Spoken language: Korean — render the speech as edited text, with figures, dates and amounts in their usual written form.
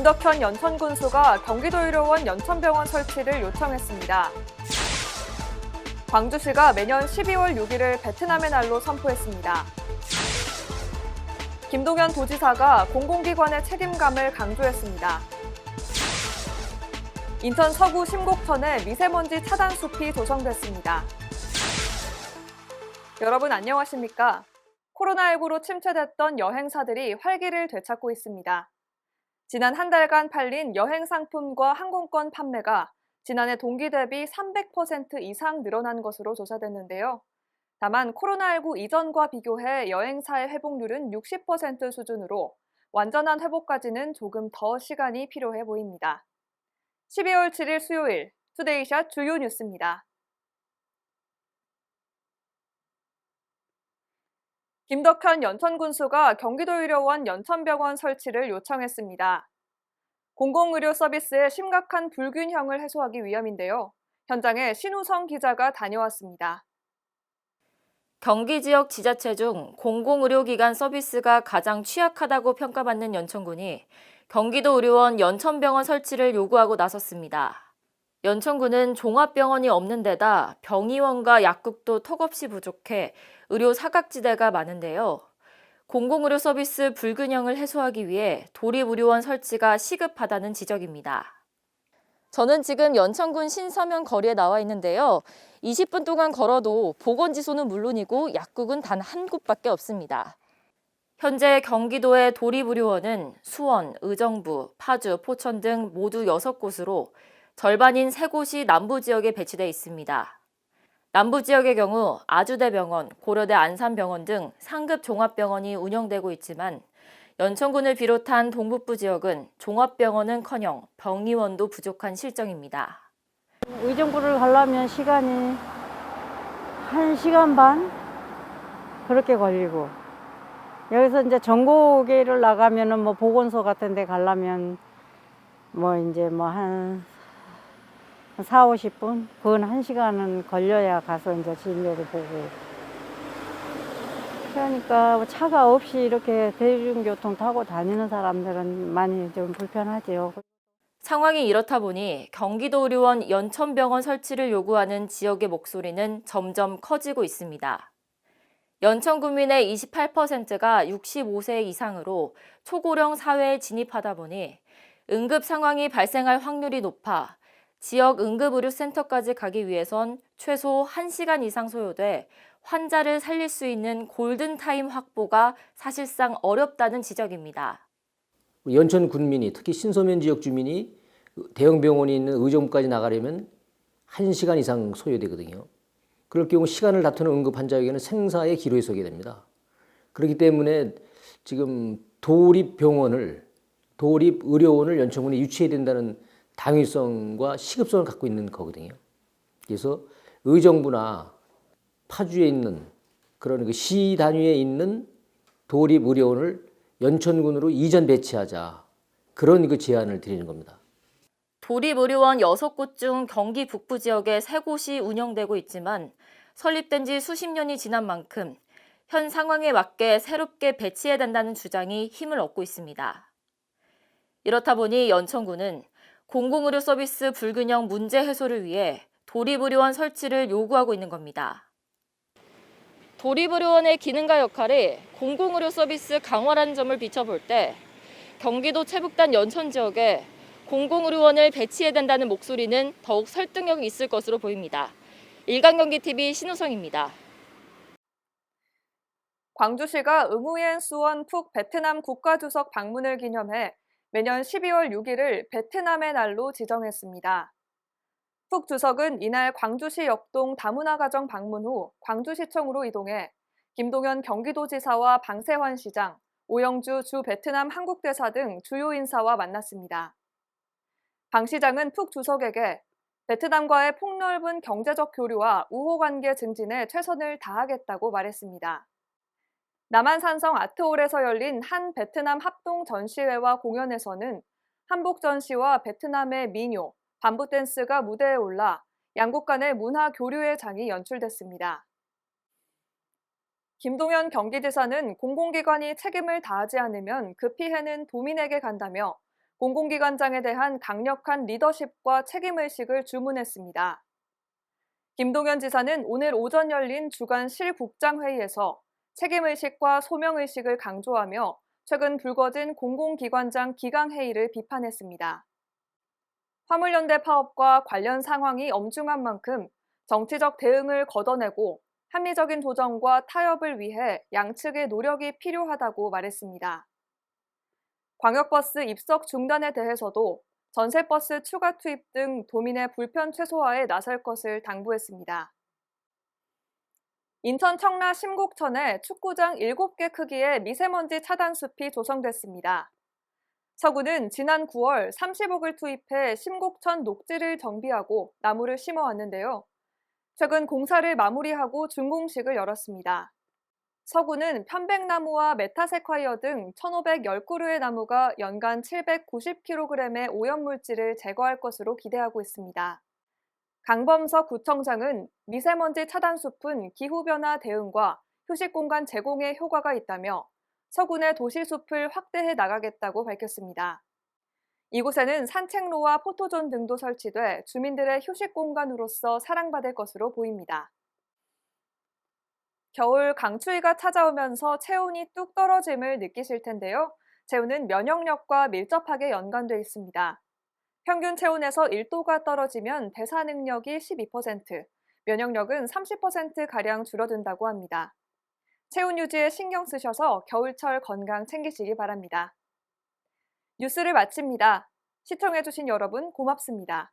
김덕현 연천군수가 경기도의료원 연천병원 설치를 요청했습니다. 광주시가 매년 12월 6일을 베트남의 날로 선포했습니다. 김동연 도지사가 공공기관의 책임감을 강조했습니다. 인천 서구 심곡천에 미세먼지 차단숲이 조성됐습니다. 여러분 안녕하십니까? 코로나19로 침체됐던 여행사들이 활기를 되찾고 있습니다. 지난 한 달간 팔린 여행 상품과 항공권 판매가 지난해 동기 대비 300% 이상 늘어난 것으로 조사됐는데요. 다만 코로나19 이전과 비교해 여행사의 회복률은 60% 수준으로 완전한 회복까지는 조금 더 시간이 필요해 보입니다. 12월 7일 수요일 투데이샷 주요 뉴스입니다. 김덕현 연천군수가 경기도의료원 연천병원 설치를 요청했습니다. 공공의료 서비스의 심각한 불균형을 해소하기 위함인데요. 현장에 신우성 기자가 다녀왔습니다. 경기 지역 지자체 중 공공의료기관 서비스가 가장 취약하다고 평가받는 연천군이 경기도의료원 연천병원 설치를 요구하고 나섰습니다. 연천군은 종합병원이 없는 데다 병의원과 약국도 턱없이 부족해 의료 사각지대가 많은데요. 공공의료 서비스 불균형을 해소하기 위해 도립의료원 설치가 시급하다는 지적입니다. 저는 지금 연천군 신서면 거리에 나와 있는데요. 20분 동안 걸어도 보건지소는 물론이고 약국은 단 한 곳밖에 없습니다. 현재 경기도의 도립의료원은 수원, 의정부, 파주, 포천 등 모두 6곳으로 절반인 3곳이 남부 지역에 배치돼 있습니다. 남부 지역의 경우 아주대병원, 고려대 안산병원 등 상급 종합병원이 운영되고 있지만 연천군을 비롯한 동북부 지역은 종합병원은커녕 병의원도 부족한 실정입니다. 의정부를 가려면 시간이 1시간 반 그렇게 걸리고 여기서 이제 전국에를 나가면은 뭐 보건소 같은 데 가려면 한 40-50분? 그건 1시간은 걸려야 가서 이제 진료를 보고. 그러니까 차가 없이 이렇게 대중교통 타고 다니는 사람들은 많이 좀 불편하죠. 상황이 이렇다 보니 경기도의료원 연천병원 설치를 요구하는 지역의 목소리는 점점 커지고 있습니다. 연천 구민의 28%가 65세 이상으로 초고령 사회에 진입하다 보니 응급 상황이 발생할 확률이 높아 지역 응급의료센터까지 가기 위해선 최소 1시간 이상 소요돼 환자를 살릴 수 있는 골든타임 확보가 사실상 어렵다는 지적입니다. 연천 군민이 특히 신서면 지역 주민이 대형 병원이 있는 의정부까지 나가려면 1시간 이상 소요되거든요. 그럴 경우 시간을 다투는 응급 환자에게는 생사의 기로에 서게 됩니다. 그렇기 때문에 지금 도립의료원을 연천군에 유치해야 된다는 당위성과 시급성을 갖고 있는 거거든요. 그래서 의정부나 파주에 있는 그런 그 시 단위에 있는 도립의료원을 연천군으로 이전 배치하자, 그런 그 제안을 드리는 겁니다. 도립의료원 6곳 중 경기 북부 지역에 3곳이 운영되고 있지만 설립된 지 수십 년이 지난 만큼 현 상황에 맞게 새롭게 배치해야 된다는 주장이 힘을 얻고 있습니다. 이렇다 보니 연천군은 공공의료 서비스 불균형 문제 해소를 위해 도립의료원 설치를 요구하고 있는 겁니다. 도립의료원의 기능과 역할이 공공의료 서비스 강화라는 점을 비춰볼 때 경기도 최북단 연천 지역에 공공의료원을 배치해야 된다는 목소리는 더욱 설득력이 있을 것으로 보입니다. 일간경기TV 신우성입니다. 광주시가 응우옌 수원 푹 베트남 국가주석 방문을 기념해 매년 12월 6일을 베트남의 날로 지정했습니다. 푹 주석은 이날 광주시 역동 다문화 가정 방문 후 광주시청으로 이동해 김동연 경기도지사와 방세환 시장, 오영주 주 베트남 한국대사 등 주요 인사와 만났습니다. 방 시장은 푹 주석에게 베트남과의 폭넓은 경제적 교류와 우호관계 증진에 최선을 다하겠다고 말했습니다. 남한산성 아트홀에서 열린 한 베트남 합동 전시회와 공연에서는 한복 전시와 베트남의 민요, 밤부 댄스가 무대에 올라 양국 간의 문화 교류의 장이 연출됐습니다. 김동연 경기지사는 공공기관이 책임을 다하지 않으면 그 피해는 도민에게 간다며 공공기관장에 대한 강력한 리더십과 책임의식을 주문했습니다. 김동연 지사는 오늘 오전 열린 주간 실국장회의에서 책임의식과 소명의식을 강조하며 최근 불거진 공공기관장 기강회의를 비판했습니다. 화물연대 파업과 관련 상황이 엄중한 만큼 정치적 대응을 걷어내고 합리적인 도정과 타협을 위해 양측의 노력이 필요하다고 말했습니다. 광역버스 입석 중단에 대해서도 전세버스 추가 투입 등 도민의 불편 최소화에 나설 것을 당부했습니다. 인천 청라 심곡천에 축구장 7개 크기의 미세먼지 차단 숲이 조성됐습니다. 서구는 지난 9월 30억을 투입해 심곡천 녹지를 정비하고 나무를 심어왔는데요. 최근 공사를 마무리하고 준공식을 열었습니다. 서구는 편백나무와 메타세콰이어 등 1,510그루의 나무가 연간 790kg의 오염물질을 제거할 것으로 기대하고 있습니다. 강범석 구청장은 미세먼지 차단숲은 기후변화 대응과 휴식공간 제공에 효과가 있다며 서구 내 도시숲을 확대해 나가겠다고 밝혔습니다. 이곳에는 산책로와 포토존 등도 설치돼 주민들의 휴식공간으로서 사랑받을 것으로 보입니다. 겨울 강추위가 찾아오면서 체온이 뚝 떨어짐을 느끼실 텐데요. 체온은 면역력과 밀접하게 연관돼 있습니다. 평균 체온에서 1도가 떨어지면 대사 능력이 12%, 면역력은 30%가량 줄어든다고 합니다. 체온 유지에 신경 쓰셔서 겨울철 건강 챙기시기 바랍니다. 뉴스를 마칩니다. 시청해주신 여러분 고맙습니다.